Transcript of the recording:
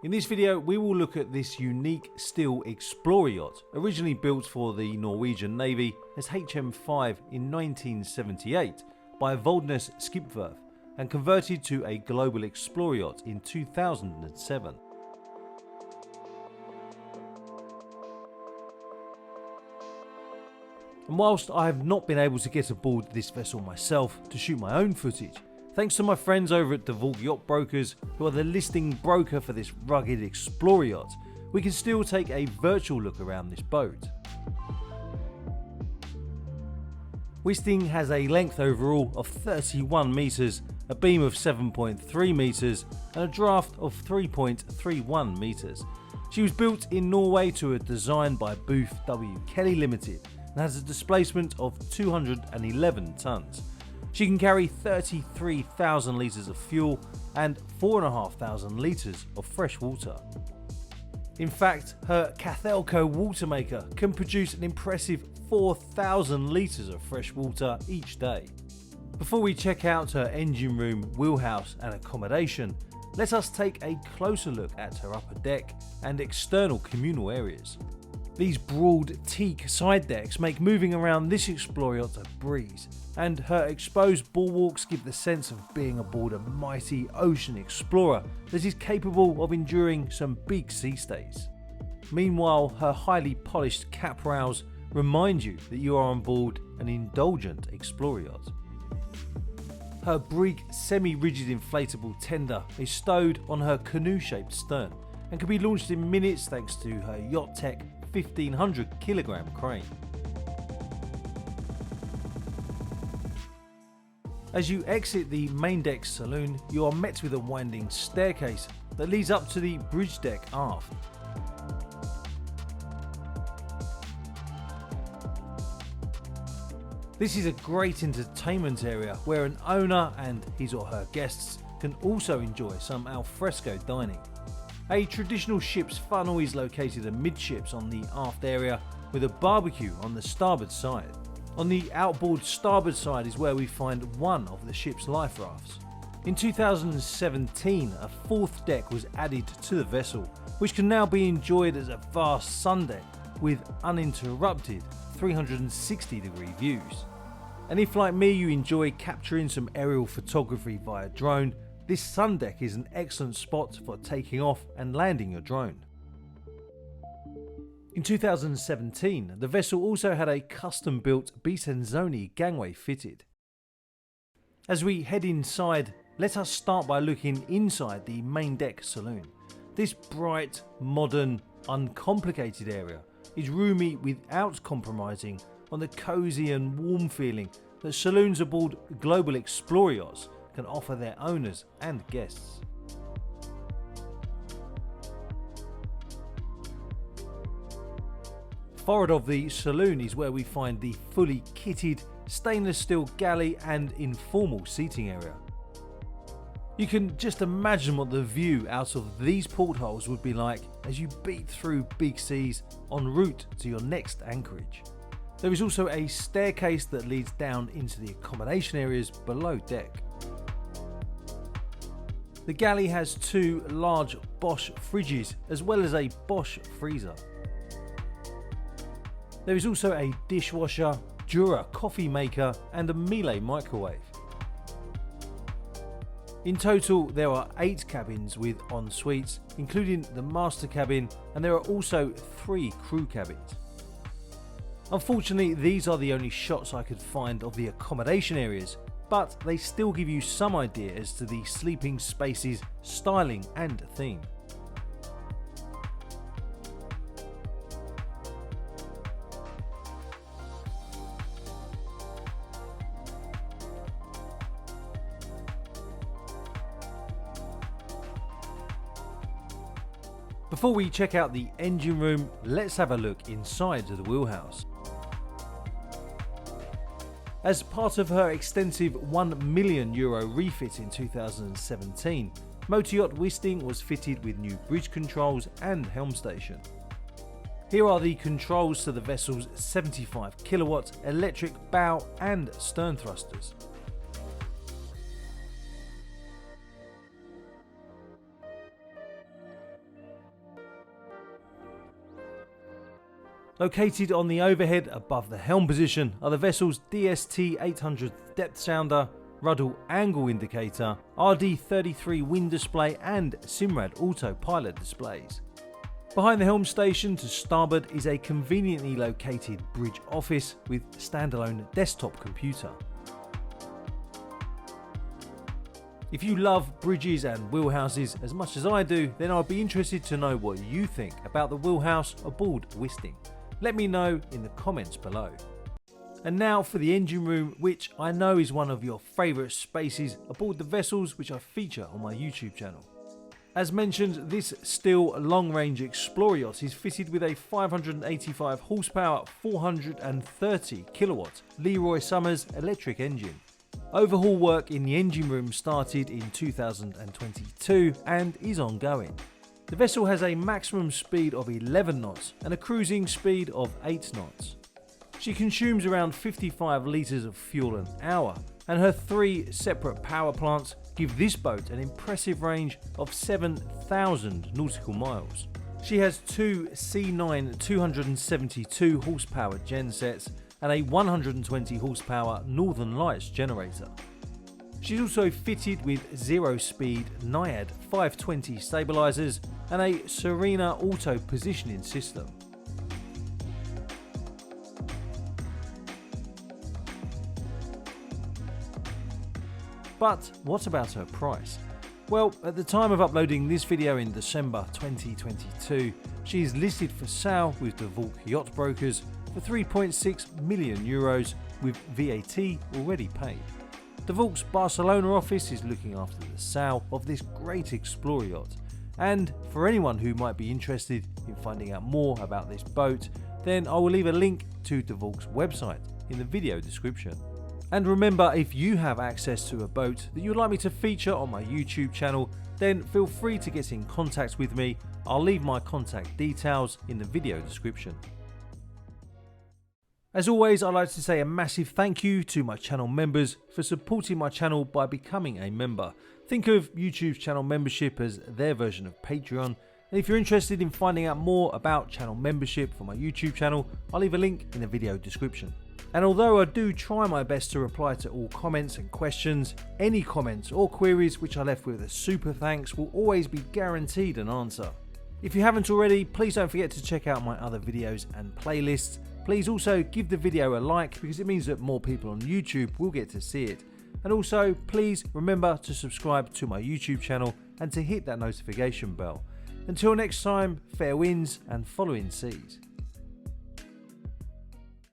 In this video, we will look at this unique steel explorer yacht, originally built for the Norwegian Navy as HM5 in 1978 by Voldnes Skipwerf and converted to a global explorer yacht in 2007. And whilst I have not been able to get aboard this vessel myself to shoot my own footage, thanks to my friends over at DeVault Yacht Brokers, who are the listing broker for this rugged explorer yacht, we can still take a virtual look around this boat. Wisting has a length overall of 31 metres, a beam of 7.3 metres and a draft of 3.31 metres. She was built in Norway to a design by Booth W. Kelly Limited and has a displacement of 211 tonnes. She can carry 33,000 litres of fuel and 4,500 litres of fresh water. In fact, her Cathelco water maker can produce an impressive 4,000 litres of fresh water each day. Before we check out her engine room, wheelhouse and accommodation, let us take a closer look at her upper deck and external communal areas. These broad teak side decks make moving around this explorer yacht a breeze, and her exposed bulwarks give the sense of being aboard a mighty ocean explorer that is capable of enduring some big sea stays. Meanwhile, her highly polished cap rails remind you that you are on board an indulgent explorer yacht. Her brig semi-rigid inflatable tender is stowed on her canoe-shaped stern and can be launched in minutes thanks to her Yacht Tech 1500 kilogram crane. As you exit the main deck saloon, you are met with a winding staircase that leads up to the bridge deck aft. This is a great entertainment area where an owner and his or her guests can also enjoy some alfresco dining. A traditional ship's funnel is located amidships on the aft area with a barbecue on the starboard side. On the outboard starboard side is where we find one of the ship's life rafts. In 2017, a fourth deck was added to the vessel, which can now be enjoyed as a vast sun deck with uninterrupted 360-degree views. And if, like me, you enjoy capturing some aerial photography via drone, this sun deck is an excellent spot for taking off and landing your drone. In 2017, the vessel also had a custom-built Bisenzoni gangway fitted. As we head inside, let us start by looking inside the main deck saloon. This bright, modern, uncomplicated area is roomy without compromising on the cosy and warm feeling that saloons aboard global explorer yachts can offer their owners and guests. Forward of the saloon is where we find the fully kitted stainless steel galley and informal seating area. You can just imagine what the view out of these portholes would be like as you beat through big seas en route to your next anchorage. There is also a staircase that leads down into the accommodation areas below deck. The galley has two large Bosch fridges as well as a Bosch freezer. There is also a dishwasher, Jura coffee maker and a Miele microwave. In total, there are 8 cabins with en-suites, including the master cabin, and there are also 3 crew cabins. Unfortunately, these are the only shots I could find of the accommodation areas, but they still give you some idea as to the sleeping space's styling and theme. Before we check out the engine room, let's have a look inside the wheelhouse. As part of her extensive €1 million refit in 2017, Motor Yacht Wisting was fitted with new bridge controls and helm station. Here are the controls to the vessel's 75 kilowatt electric bow and stern thrusters. Located on the overhead above the helm position are the vessel's DST 800 depth sounder, Ruddle angle indicator, RD33 wind display and Simrad autopilot displays. Behind the helm station to starboard is a conveniently located bridge office with standalone desktop computer. If you love bridges and wheelhouses as much as I do, then I'd be interested to know what you think about the wheelhouse aboard Wisting. Let me know in the comments below. And now for the engine room, which I know is one of your favourite spaces aboard the vessels which I feature on my YouTube channel. As mentioned, this Stihl long-range Explorer yacht is fitted with a 585 horsepower, 430 kilowatt Leroy Summers electric engine. Overhaul work in the engine room started in 2022 and is ongoing. The vessel has a maximum speed of 11 knots and a cruising speed of 8 knots. She consumes around 55 litres of fuel an hour, and her 3 separate power plants give this boat an impressive range of 7,000 nautical miles. She has 2 C9 272 horsepower gensets and a 120 horsepower Northern Lights generator. She's also fitted with 0-speed Naiad 520 stabilisers and a Serena auto positioning system. But what about her price? Well, at the time of uploading this video in December 2022, she is listed for sale with DeVolk Yacht Brokers for €3.6 million with VAT already paid. DeVolk's Barcelona office is looking after the sale of this great Explorer yacht, and for anyone who might be interested in finding out more about this boat, then I will leave a link to DeVolk's website in the video description. And remember, if you have access to a boat that you'd like me to feature on my YouTube channel, then feel free to get in contact with me. I'll leave my contact details in the video description. As always, I'd like to say a massive thank you to my channel members for supporting my channel by becoming a member. Think of YouTube's channel membership as their version of Patreon. And if you're interested in finding out more about channel membership for my YouTube channel, I'll leave a link in the video description. And although I do try my best to reply to all comments and questions, any comments or queries which are left with a super thanks will always be guaranteed an answer. If you haven't already, please don't forget to check out my other videos and playlists. Please also give the video a like because it means that more people on YouTube will get to see it. And also, please remember to subscribe to my YouTube channel and to hit that notification bell. Until next time, fair winds and following seas.